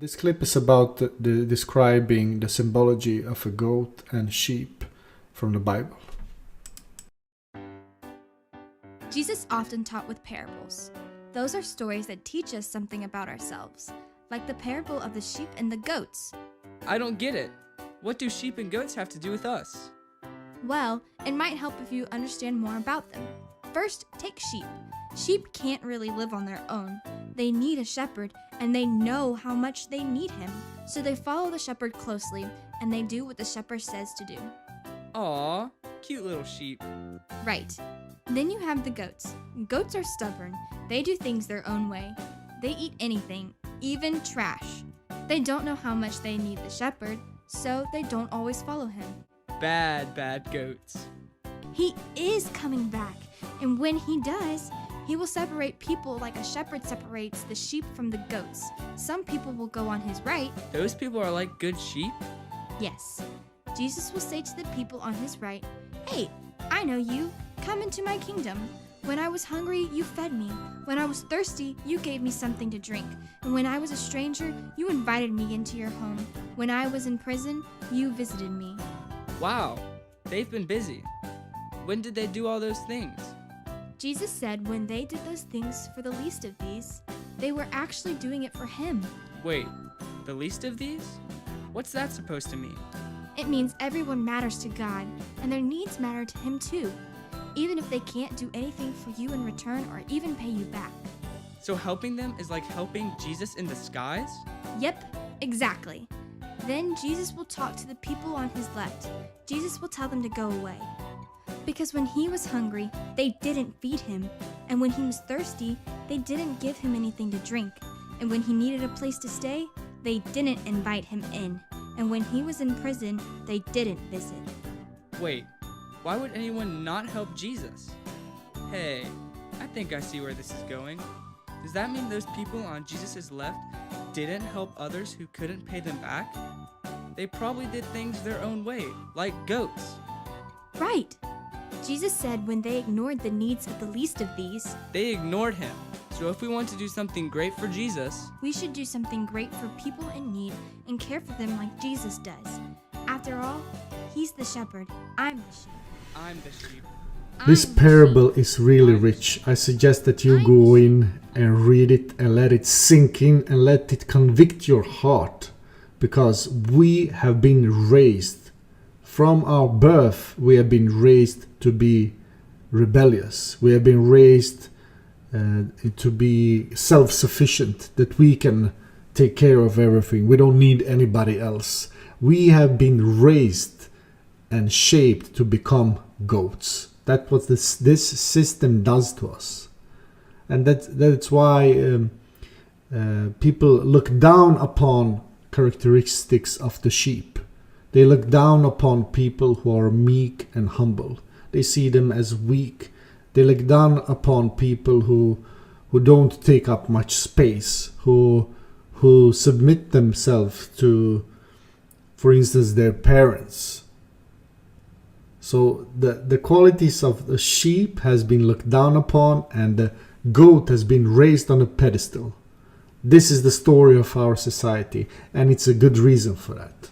This clip is about describing the symbology of a goat and sheep from the Bible. Jesus often taught with parables. Those are stories that teach us something about ourselves, like the parable of the sheep and the goats. I don't get it. What do sheep and goats have to do with us? Well, it might help if you understand more about them. First, take sheep. Sheep can't really live on their own. They need a shepherd, and they know how much they need him. So they follow the shepherd closely, and they do what the shepherd says to do. Aw, cute little sheep. Right. Then you have the goats. Goats are stubborn. They do things their own way. They eat anything, even trash. They don't know how much they need the shepherd, so they don't always follow him. Bad goats. He is coming back, and when he does, he will separate people like a shepherd separates the sheep from the goats. Some people will go on his right. Those people are like good sheep? Yes. Jesus will say to the people on his right, "Hey, I know you. Come into my kingdom. When I was hungry, you fed me. When I was thirsty, you gave me something to drink. And when I was a stranger, you invited me into your home. When I was in prison, you visited me." Wow, they've been busy. When did they do all those things? Jesus said when they did those things for the least of these, they were actually doing it for him. Wait, the least of these? What's that supposed to mean? It means everyone matters to God, and their needs matter to him too, even if they can't do anything for you in return or even pay you back. So helping them is like helping Jesus in disguise? Yep, exactly. Then Jesus will talk to the people on his left. Jesus will tell them to go away. Because when he was hungry, they didn't feed him. And when he was thirsty, they didn't give him anything to drink. And when he needed a place to stay, they didn't invite him in. And when he was in prison, they didn't visit. Wait, why would anyone not help Jesus? Hey, I think I see where this is going. Does that mean those people on Jesus' left didn't help others who couldn't pay them back? They probably did things their own way, like goats. Right. Jesus said when they ignored the needs of the least of these, They ignored him. So if we want to do something great for Jesus, we should do something great for people in need and care for them like Jesus does. After all, he's the shepherd. I'm the sheep. I'm the sheep. This I'm the parable sheep. is really rich. I suggest that you go in and read it and let it sink in and let it convict your heart. Because we have been raised, from our birth, we have been raised to be rebellious. We have been raised to be self-sufficient, that we can take care of everything. We don't need anybody else. We have been raised and shaped to become goats. That's what this system does to us. And that's why people look down upon characteristics of the sheep. They look down upon people who are meek and humble. They see them as weak. They look down upon people who don't take up much space, who submit themselves to, for instance, their parents. So the qualities of the sheep has been looked down upon, and the goat has been raised on a pedestal. This is the story of our society, and it's a good reason for that.